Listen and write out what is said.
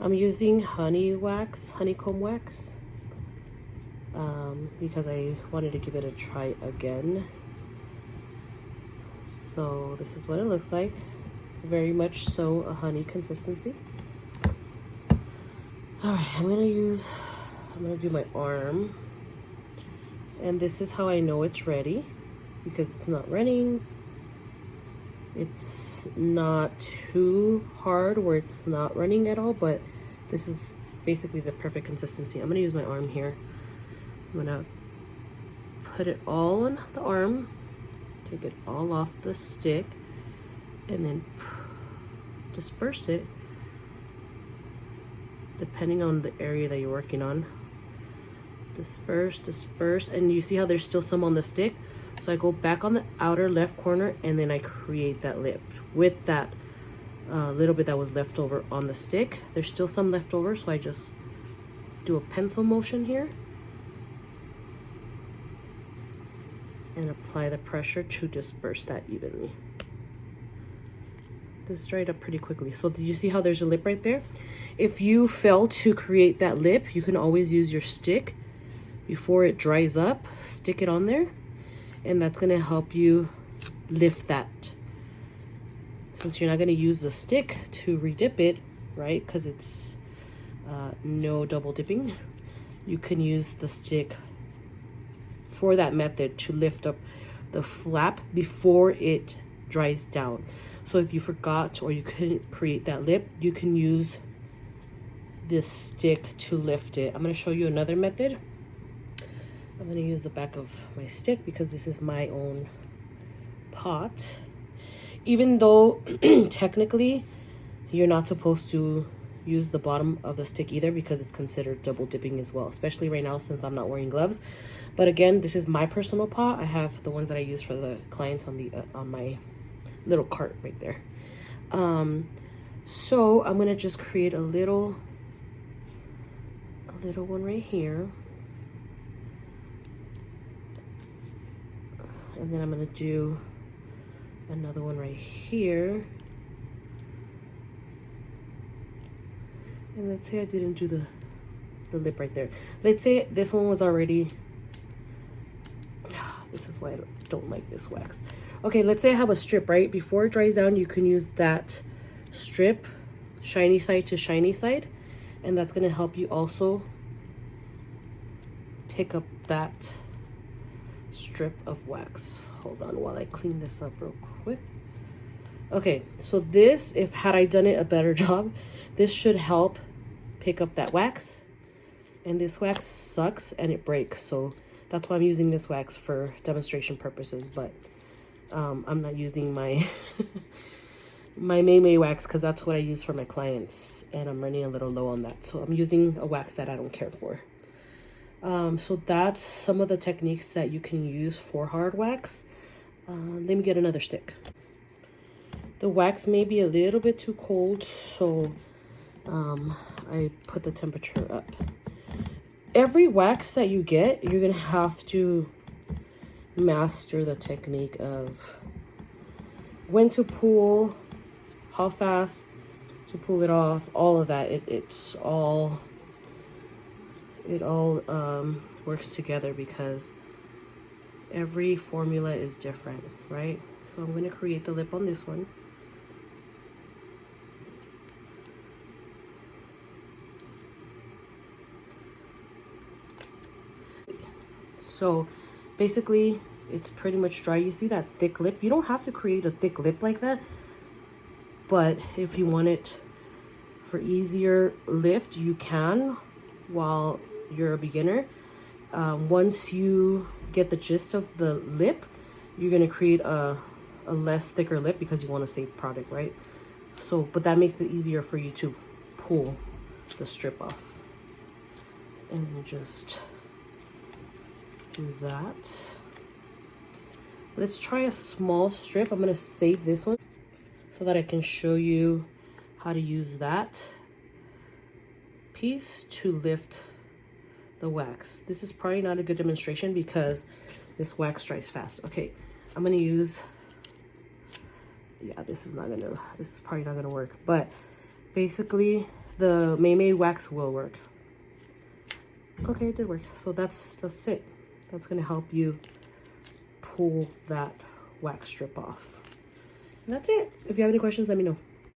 I'm using honeycomb wax, because I wanted to give it a try again. So this is what it looks like. Very much so a honey consistency. All right, I'm gonna do my arm. And this is how I know it's ready, because it's not running. It's not too hard where it's not running at all, but this is basically the perfect consistency. I'm gonna use my arm here. I'm gonna put it all on the arm, take it all off the stick, and then disperse it depending on the area that you're working on. Disperse, and you see how there's still some on the stick? So I go back on the outer left corner, and then I create that lip with that little bit that was left over on the stick. There's still some left over, so I just do a pencil motion here and apply the pressure to disperse that evenly. This dried up pretty quickly. So do you see how there's a lip right there? If you fail to create that lip, you can always use your stick before it dries up. Stick it on there, and that's gonna help you lift that. Since you're not gonna use the stick to redip it, right? Because it's no double dipping. You can use the stick for that method to lift up the flap before it dries down. So if you forgot or you couldn't create that lip, you can use this stick to lift it. I'm gonna show you another method. I'm gonna use the back of my stick because this is my own pot. Even though technically you're not supposed to use the bottom of the stick either, because it's considered double dipping as well, especially right now since I'm not wearing gloves. But again, this is my personal pot. I have the ones that I use for the clients on the on my little cart right there. So I'm gonna just create a little one right here, and then I'm gonna do another one right here. And let's say I didn't do the lip right there. Let's say this one was already, this is why I don't like this wax. Okay, let's say I have a strip, right? Before it dries down, you can use that strip, shiny side to shiny side, and that's gonna help you also pick up that strip of wax. Hold on while I clean this up real quick. Okay, so this, had I done it a better job, this should help pick up that wax. And this wax sucks and it breaks, so that's why I'm using this wax for demonstration purposes. But I'm not using my my May wax because that's what I use for my clients, and I'm running a little low on that, so I'm using a wax that I don't care for. So that's some of the techniques that you can use for hard wax. Let me get another stick. The wax may be a little bit too cold, so I put the temperature up. Every wax that you get, you're gonna have to master the technique of when to pull, how fast to pull it off, all of that. It all works together because every formula is different, right? So I'm going to create the lip on this one. So basically it's pretty much dry. You see that thick lip? You don't have to create a thick lip like that, but if you want it for easier lift, you can while you're a beginner. Once you get the gist of the lip, you're going to create a less thicker lip because you want to save product, right? So, but that makes it easier for you to pull the strip off. And just do that. Let's try a small strip. I'm going to save this one so that I can show you how to use that piece to lift the wax. This is probably not a good demonstration because this wax dries fast. Okay, I'm going to use, yeah, this is probably not going to work. But basically the May wax will work. Okay, it did work. So that's it. That's gonna help you pull that wax strip off. And that's it. If you have any questions, let me know.